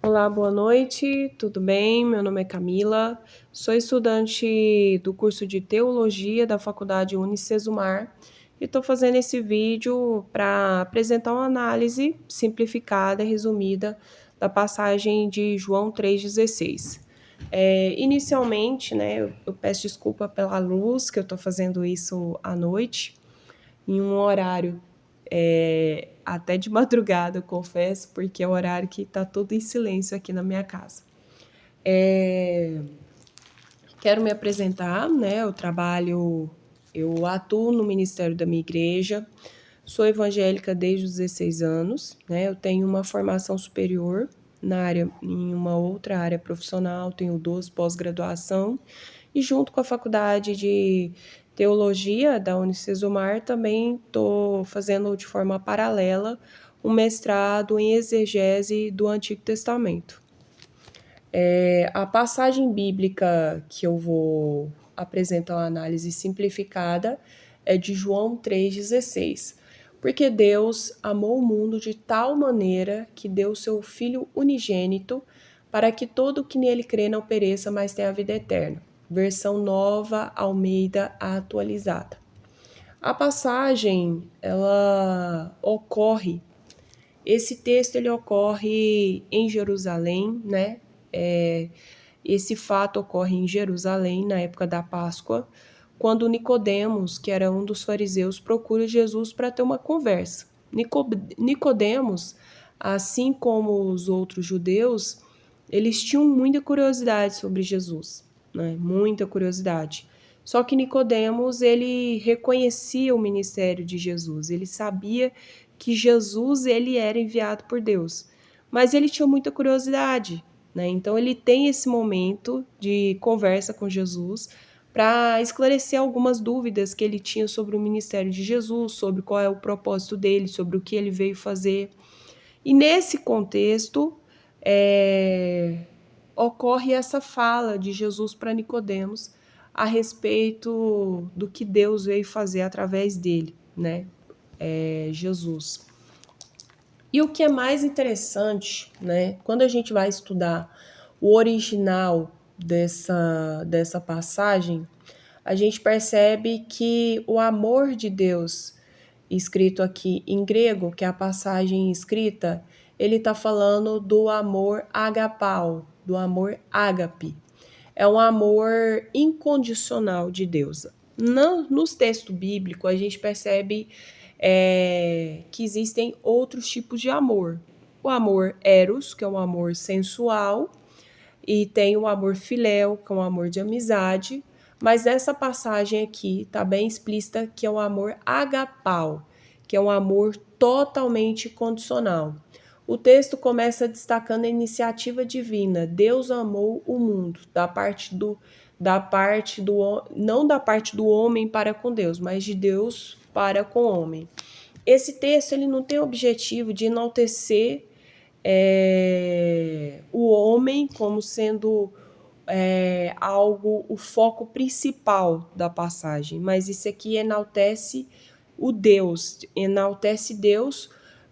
Olá, boa noite, tudo bem? Meu nome é Camila, sou estudante do curso de Teologia da Faculdade Unicesumar e estou fazendo esse vídeo para apresentar uma análise simplificada e resumida da passagem de João 3,16. Inicialmente, né, eu peço desculpa pela luz, que eu estou fazendo isso à noite, em um horário até de madrugada, eu confesso, porque é o horário que está tudo em silêncio aqui na minha casa. Quero me apresentar, né? Eu atuo no ministério da minha igreja, sou evangélica desde os 16 anos, né? Eu tenho uma formação superior em uma outra área profissional, tenho 12 pós-graduação e junto com a faculdade de teologia da Unicesumar também estou fazendo de forma paralela um mestrado em exegese do Antigo Testamento. A passagem bíblica que eu vou apresentar uma análise simplificada é de João 3,16. Porque Deus amou o mundo de tal maneira que deu seu Filho unigênito para que todo o que nele crê não pereça, mas tenha a vida eterna. Versão nova, Almeida atualizada. A passagem, esse texto ele ocorre em Jerusalém, né? Esse fato ocorre em Jerusalém na época da Páscoa, quando Nicodemos, que era um dos fariseus, procura Jesus para ter uma conversa. Nicodemos, assim como os outros judeus, eles tinham muita curiosidade sobre Jesus, né? Muita curiosidade. Só que Nicodemos, ele reconhecia o ministério de Jesus, ele sabia que Jesus ele era enviado por Deus, mas ele tinha muita curiosidade, né? Então ele tem esse momento de conversa com Jesus para esclarecer algumas dúvidas que ele tinha sobre o ministério de Jesus, sobre qual é o propósito dele, sobre o que ele veio fazer. E nesse contexto, ocorre essa fala de Jesus para Nicodemos a respeito do que Deus veio fazer através dele, né? Jesus. E o que é mais interessante, né? Quando a gente vai estudar o original dessa passagem, a gente percebe que o amor de Deus, escrito aqui em grego, que é a passagem escrita, ele está falando do amor agapau, do amor ágape. É um amor incondicional de Deus. Nos textos bíblicos, a gente percebe que existem outros tipos de amor. O amor eros, que é um amor sensual, e tem o amor filéu, que é um amor de amizade, mas nessa passagem aqui está bem explícita que é o amor agapau, que é um amor totalmente condicional. O texto começa destacando a iniciativa divina. Deus amou o mundo, não da parte do homem para com Deus, mas de Deus para com o homem. Esse texto ele não tem o objetivo de enaltecer o homem como sendo o foco principal da passagem, mas isso aqui enaltece Deus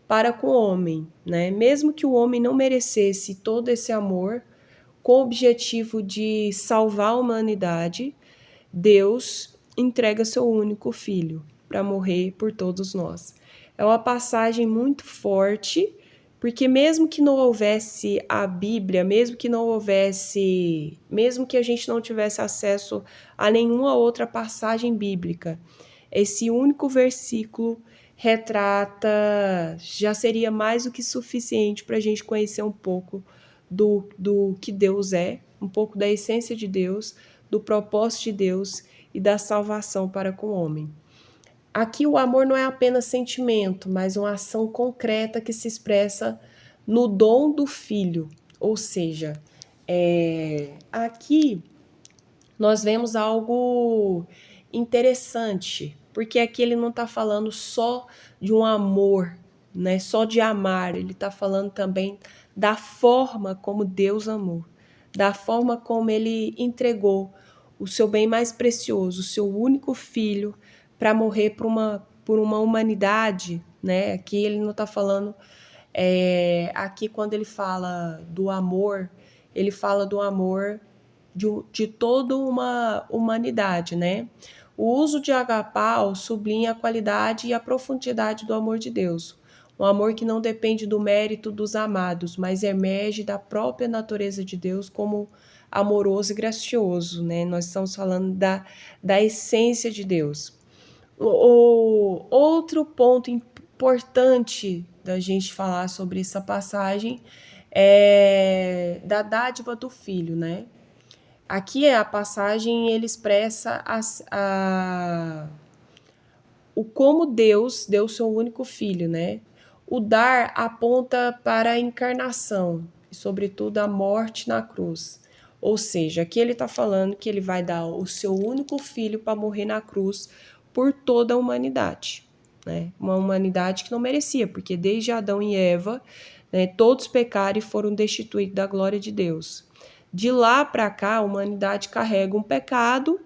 para com o homem, né? Mesmo que o homem não merecesse todo esse amor, com o objetivo de salvar a humanidade, Deus entrega seu único filho para morrer por todos nós. É uma passagem muito forte, porque mesmo que não houvesse a Bíblia, mesmo que a gente não tivesse acesso a nenhuma outra passagem bíblica, esse único versículo já seria mais do que suficiente para a gente conhecer um pouco do que Deus é, um pouco da essência de Deus, do propósito de Deus e da salvação para com o homem. Aqui o amor não é apenas sentimento, mas uma ação concreta que se expressa no dom do Filho. Ou seja, aqui nós vemos algo interessante, porque aqui ele não está falando só de um amor, né? Só de amar, ele está falando também da forma como Deus amou, da forma como ele entregou o seu bem mais precioso, o seu único filho, para morrer por uma humanidade, né? Aqui ele não está falando Aqui, quando ele fala do amor, ele fala do amor de toda uma humanidade, né? O uso de agapau sublinha a qualidade e a profundidade do amor de Deus. Um amor que não depende do mérito dos amados, mas emerge da própria natureza de Deus como amoroso e gracioso, né? Nós estamos falando da essência de Deus. O outro ponto importante da gente falar sobre essa passagem é da dádiva do filho, né? Aqui a passagem ele expressa o como Deus deu seu único filho, né? O dar aponta para a encarnação e, sobretudo, a morte na cruz. Ou seja, aqui ele está falando que ele vai dar o seu único filho para morrer na cruz por toda a humanidade, né? Uma humanidade que não merecia, porque desde Adão e Eva, né, todos pecaram e foram destituídos da glória de Deus. De lá para cá, a humanidade carrega um pecado,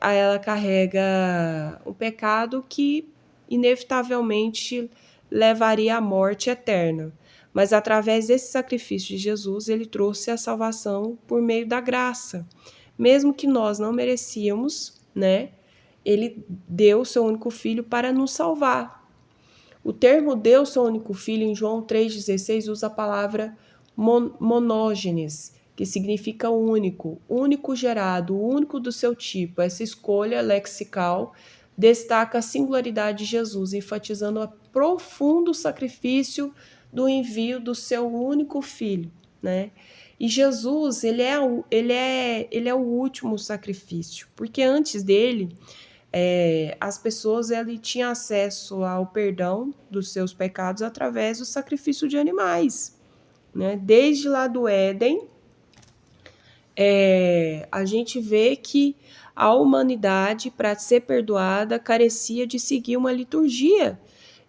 ela carrega um pecado que inevitavelmente levaria à morte eterna. Mas através desse sacrifício de Jesus, ele trouxe a salvação por meio da graça. Mesmo que nós não merecíamos, né? Ele deu o seu único filho para nos salvar. O termo deu seu único filho em João 3,16 usa a palavra monógenes, que significa único, único gerado, único do seu tipo. Essa escolha lexical destaca a singularidade de Jesus, enfatizando o profundo sacrifício do envio do seu único filho, né? E Jesus, ele é o último sacrifício, porque antes dele, as pessoas tinham acesso ao perdão dos seus pecados através do sacrifício de animais, né? Desde lá do Éden, a gente vê que a humanidade, para ser perdoada, carecia de seguir uma liturgia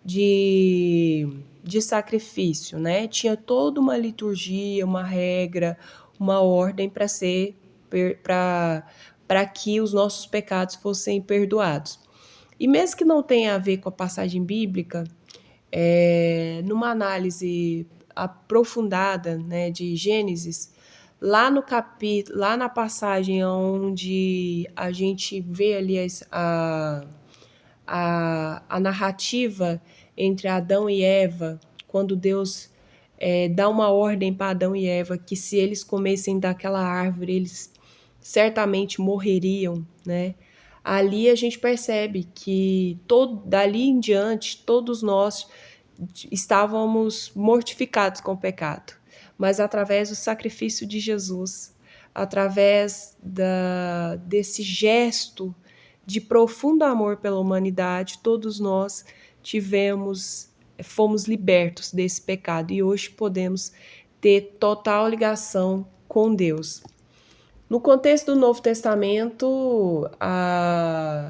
de sacrifício, né? Tinha toda uma liturgia, uma regra, uma ordem para que os nossos pecados fossem perdoados. E mesmo que não tenha a ver com a passagem bíblica, numa análise aprofundada, né, de Gênesis, lá na passagem onde a gente vê ali a narrativa entre Adão e Eva, quando Deus dá uma ordem para Adão e Eva que se eles comessem daquela árvore, eles certamente morreriam, né? Ali a gente percebe que dali em diante, todos nós estávamos mortificados com o pecado, mas através do sacrifício de Jesus, através desse gesto de profundo amor pela humanidade, todos nós fomos libertos desse pecado e hoje podemos ter total ligação com Deus. No contexto do Novo Testamento,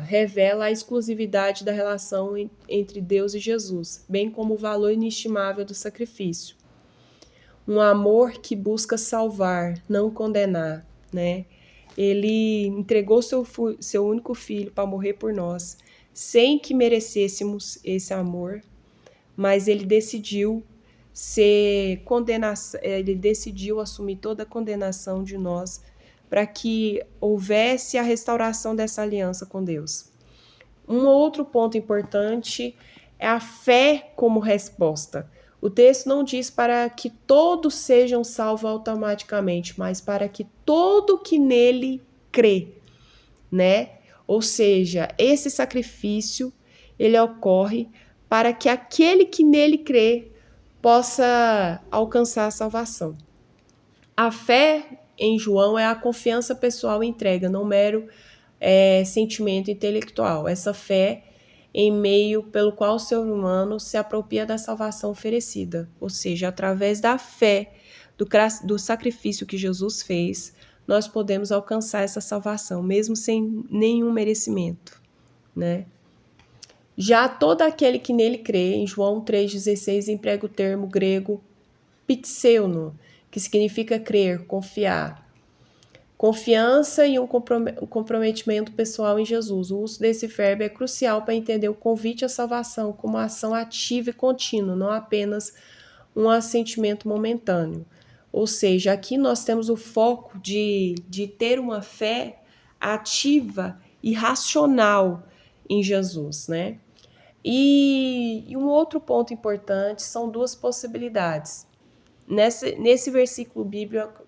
revela a exclusividade da relação entre Deus e Jesus, bem como o valor inestimável do sacrifício. Um amor que busca salvar, não condenar, né? Ele entregou seu único filho para morrer por nós, sem que merecêssemos esse amor, mas ele decidiu ele decidiu assumir toda a condenação de nós para que houvesse a restauração dessa aliança com Deus. Um outro ponto importante é a fé como resposta. O texto não diz para que todos sejam salvos automaticamente, mas para que todo que nele crê, né? Ou seja, esse sacrifício, ele ocorre para que aquele que nele crê possa alcançar a salvação. A fé em João é a confiança pessoal e entrega, não mero sentimento intelectual. Essa fé em meio pelo qual o ser humano se apropria da salvação oferecida, ou seja, através da fé, do sacrifício que Jesus fez, nós podemos alcançar essa salvação, mesmo sem nenhum merecimento, né? Já todo aquele que nele crê, em João 3,16, emprega o termo grego pitseuno, que significa crer, confiar. Confiança e um comprometimento pessoal em Jesus. O uso desse verbo é crucial para entender o convite à salvação como uma ação ativa e contínua, não apenas um assentimento momentâneo. Ou seja, aqui nós temos o foco de ter uma fé ativa e racional em Jesus, né? E um outro ponto importante são duas possibilidades. Nesse versículo bíblico,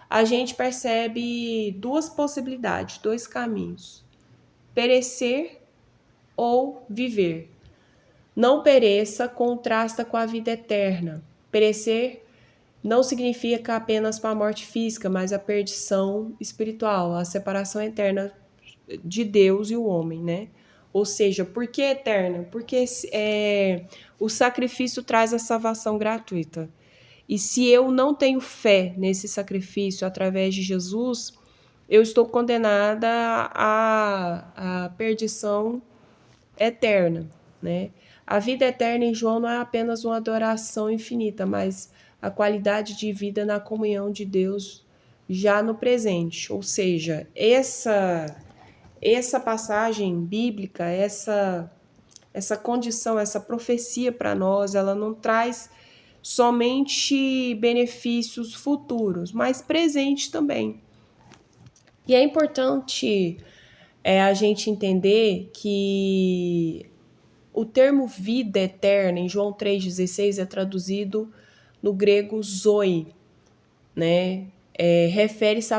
a gente percebe duas possibilidades, dois caminhos: perecer ou viver. Não pereça contrasta com a vida eterna. Perecer não significa apenas para a morte física, mas a perdição espiritual, a separação eterna de Deus e o homem, né? Ou seja, por que eterna? Porque o sacrifício traz a salvação gratuita. E se eu não tenho fé nesse sacrifício através de Jesus, eu estou condenada à perdição eterna, né? A vida eterna em João não é apenas uma adoração infinita, mas a qualidade de vida na comunhão de Deus já no presente. Ou seja, essa passagem bíblica, essa condição, essa profecia para nós, ela não traz somente benefícios futuros, mas presente também. E é importante a gente entender que o termo vida eterna, em João 3,16, é traduzido no grego zoe, né? Refere-se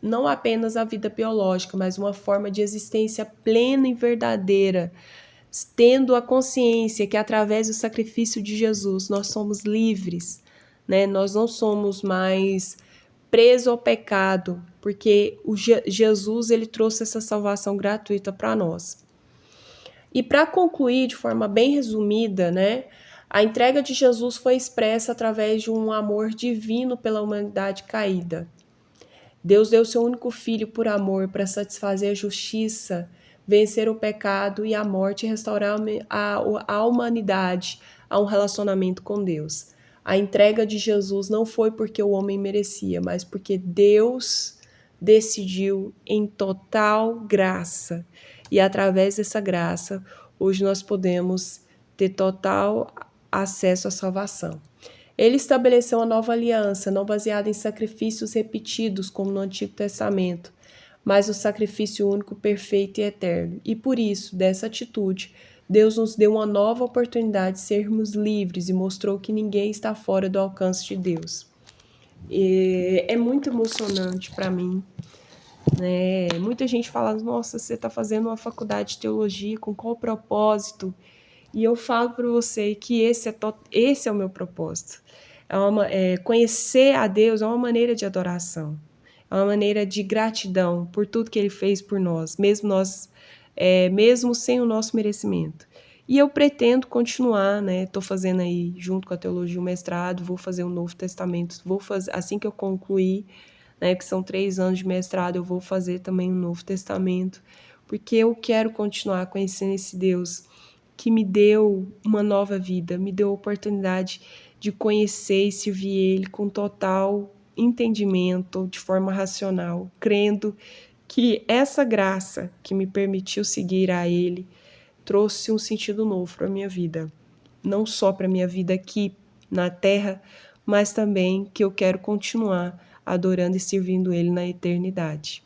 não apenas à vida biológica, mas uma forma de existência plena e verdadeira, tendo a consciência que através do sacrifício de Jesus nós somos livres, né? Nós não somos mais presos ao pecado, porque Jesus ele trouxe essa salvação gratuita para nós. E para concluir de forma bem resumida, né, a entrega de Jesus foi expressa através de um amor divino pela humanidade caída. Deus deu seu único filho por amor para satisfazer a justiça, vencer o pecado e a morte e restaurar a humanidade a um relacionamento com Deus. A entrega de Jesus não foi porque o homem merecia, mas porque Deus decidiu em total graça. E através dessa graça, hoje nós podemos ter total acesso à salvação. Ele estabeleceu uma nova aliança, não baseada em sacrifícios repetidos, como no Antigo Testamento, mas o sacrifício único, perfeito e eterno. E por isso, dessa atitude, Deus nos deu uma nova oportunidade de sermos livres e mostrou que ninguém está fora do alcance de Deus. É muito emocionante para mim, né? Muita gente fala, nossa, você está fazendo uma faculdade de teologia, com qual propósito? E eu falo para você que esse é o meu propósito. Conhecer a Deus é uma maneira de adoração, é uma maneira de gratidão por tudo que Ele fez por nós, mesmo sem o nosso merecimento. E eu pretendo continuar, né? Estou fazendo aí, junto com a teologia, o mestrado, vou fazer o Novo Testamento, assim que eu concluir, né? Que são 3 anos de mestrado, eu vou fazer também o Novo Testamento, porque eu quero continuar conhecendo esse Deus que me deu uma nova vida, me deu a oportunidade de conhecer e servir Ele com total entendimento, de forma racional, crendo que essa graça que me permitiu seguir a Ele trouxe um sentido novo para a minha vida. Não só para a minha vida aqui na Terra, mas também que eu quero continuar adorando e servindo Ele na eternidade.